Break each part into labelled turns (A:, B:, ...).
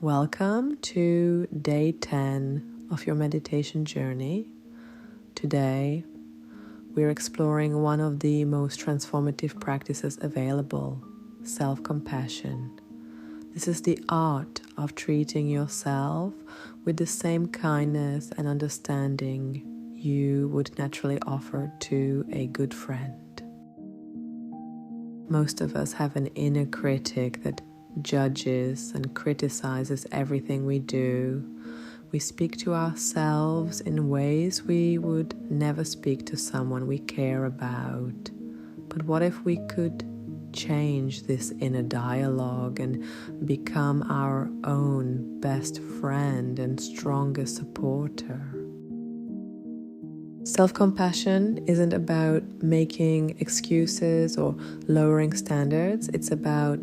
A: Welcome to day 10 of your meditation journey. Today, we're exploring one of the most transformative practices available, self-compassion. This is the art of treating yourself with the same kindness and understanding you would naturally offer to a good friend. Most of us have an inner critic that judges and criticizes everything we do. We speak to ourselves in ways we would never speak to someone we care about. But what if we could change this inner dialogue and become our own best friend and strongest supporter? Self-compassion isn't about making excuses or lowering standards. It's about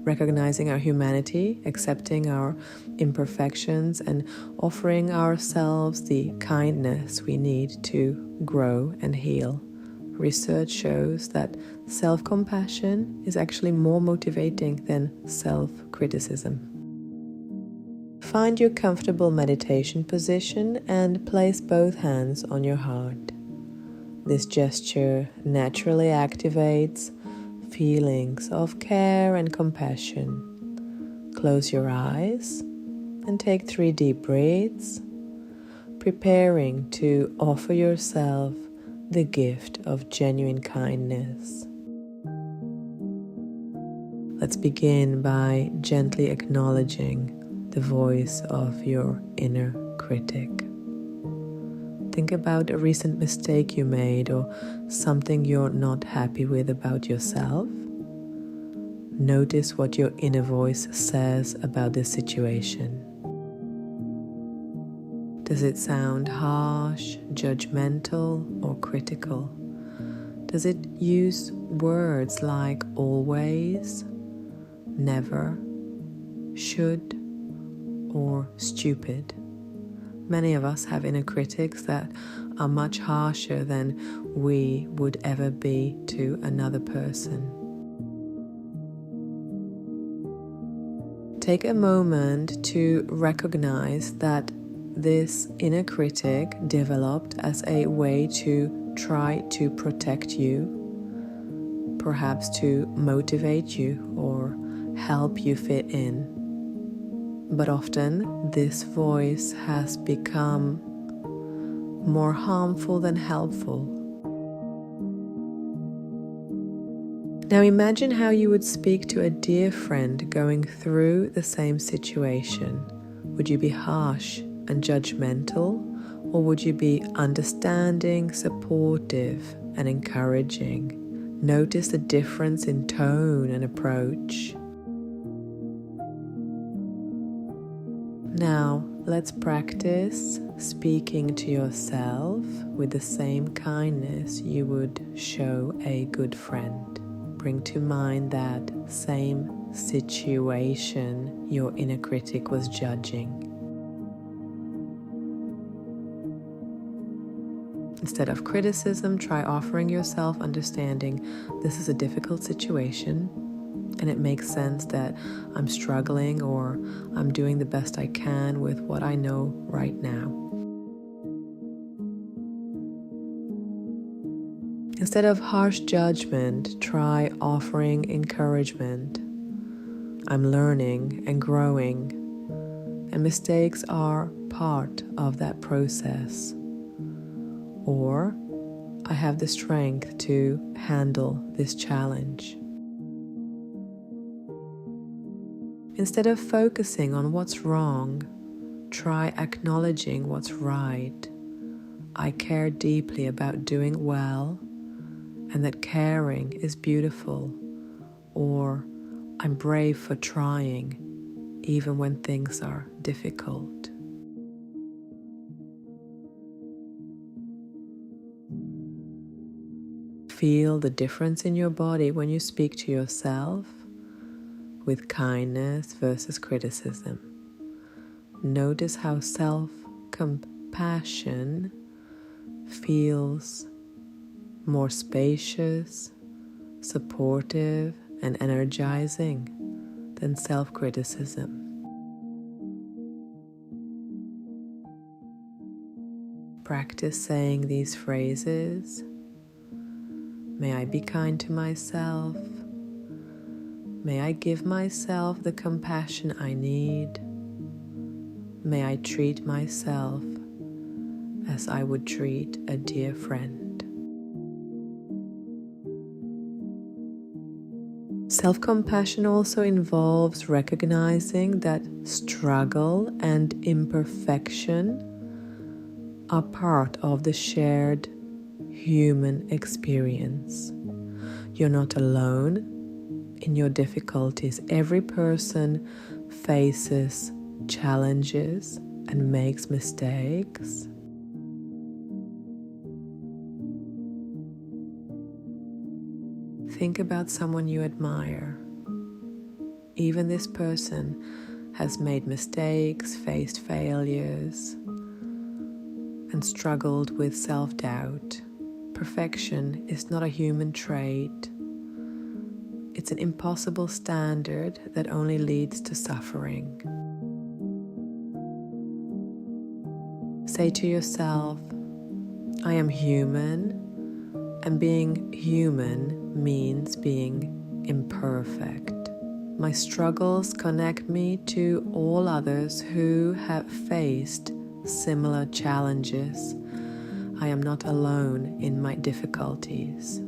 A: recognizing our humanity, accepting our imperfections, and offering ourselves the kindness we need to grow and heal. Research shows that self-compassion is actually more motivating than self-criticism. Find your comfortable meditation position and place both hands on your heart. This gesture naturally activates feelings of care and compassion. Close your eyes and take 3 deep breaths, preparing to offer yourself the gift of genuine kindness. Let's begin by gently acknowledging the voice of your inner critic. Think about a recent mistake you made or something you're not happy with about yourself. Notice what your inner voice says about this situation. Does it sound harsh, judgmental, or critical? Does it use words like always, never, should, or stupid? Many of us have inner critics that are much harsher than we would ever be to another person. Take a moment to recognize that this inner critic developed as a way to try to protect you, perhaps to motivate you or help you fit in. But often, this voice has become more harmful than helpful. Now imagine how you would speak to a dear friend going through the same situation. Would you be harsh and judgmental, or would you be understanding, supportive, and encouraging? Notice the difference in tone and approach. Now, let's practice speaking to yourself with the same kindness you would show a good friend. Bring to mind that same situation your inner critic was judging. Instead of criticism, try offering yourself understanding. This is a difficult situation, and it makes sense that I'm struggling or I'm doing the best I can with what I know right now. Instead of harsh judgment, try offering encouragement. I'm learning and growing, and mistakes are part of that process. Or, I have the strength to handle this challenge. Instead of focusing on what's wrong, try acknowledging what's right. I care deeply about doing well, and that caring is beautiful. Or, I'm brave for trying, even when things are difficult. Feel the difference in your body when you speak to yourself with kindness versus criticism. Notice how self-compassion feels more spacious, supportive, and energizing than self-criticism. practice saying these phrases. May I be kind to myself. May I give myself the compassion I need. May I treat myself as I would treat a dear friend. Self-compassion also involves recognizing that struggle and imperfection are part of the shared human experience. You're not alone in your difficulties. Every person faces challenges and makes mistakes. Think about someone you admire. Even this person has made mistakes, faced failures, and struggled with self-doubt. Perfection is not a human trait. It's an impossible standard that only leads to suffering. Say to yourself, I am human, and being human means being imperfect. My struggles connect me to all others who have faced similar challenges. I am not alone in my difficulties.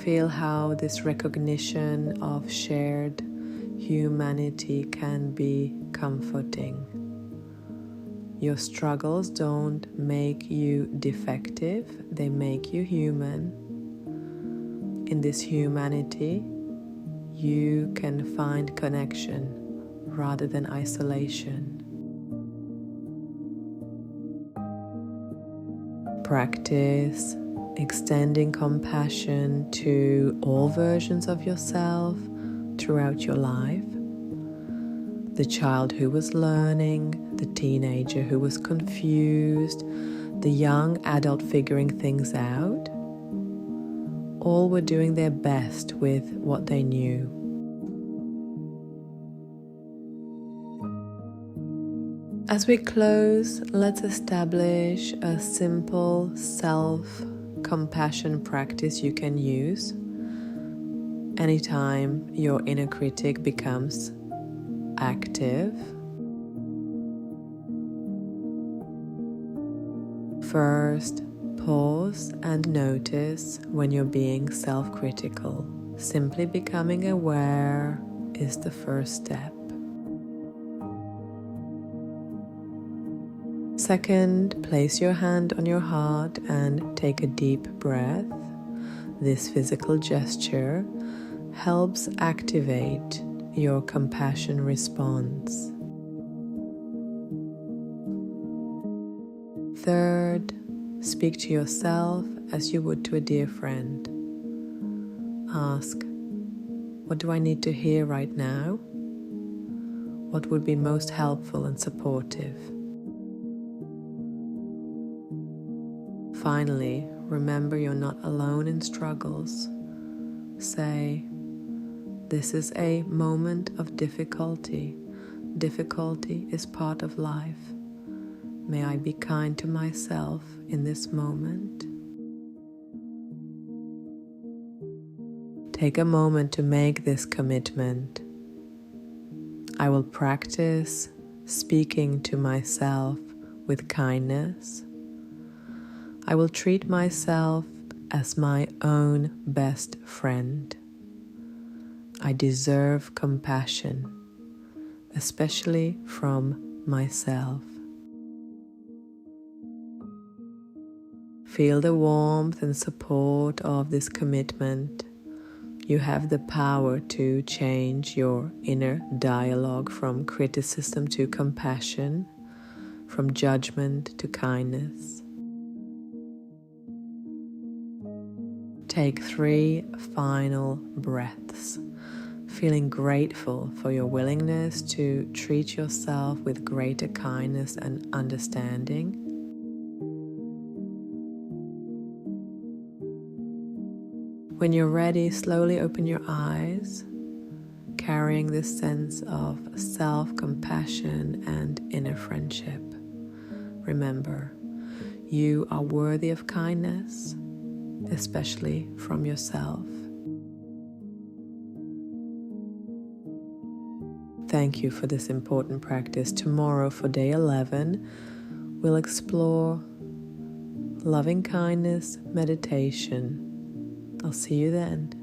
A: Feel how this recognition of shared humanity can be comforting. Your struggles don't make you defective, they make you human. In this humanity, you can find connection rather than isolation. Practice extending compassion to all versions of yourself throughout your life. The child who was learning, the teenager who was confused, the young adult figuring things out. All were doing their best with what they knew. As we close, let's establish a simple self-compassion practice you can use anytime your inner critic becomes active. First, pause and notice when you're being self-critical. Simply becoming aware is the first step. Second, place your hand on your heart and take a deep breath. This physical gesture helps activate your compassion response. Third, speak to yourself as you would to a dear friend. Ask, what do I need to hear right now? What would be most helpful and supportive? Finally, remember you're not alone in struggles. Say, this is a moment of difficulty. Difficulty is part of life. May I be kind to myself in this moment. Take a moment to make this commitment. I will practice speaking to myself with kindness. I will treat myself as my own best friend. I deserve compassion, especially from myself. Feel the warmth and support of this commitment. You have the power to change your inner dialogue from criticism to compassion, from judgment to kindness. Take 3 final breaths, feeling grateful for your willingness to treat yourself with greater kindness and understanding. When you're ready, slowly open your eyes carrying this sense of self-compassion and inner friendship. Remember, you are worthy of kindness, especially from yourself. Thank you for this important practice. Tomorrow, for day 11, we'll explore loving kindness meditation. I'll see you then.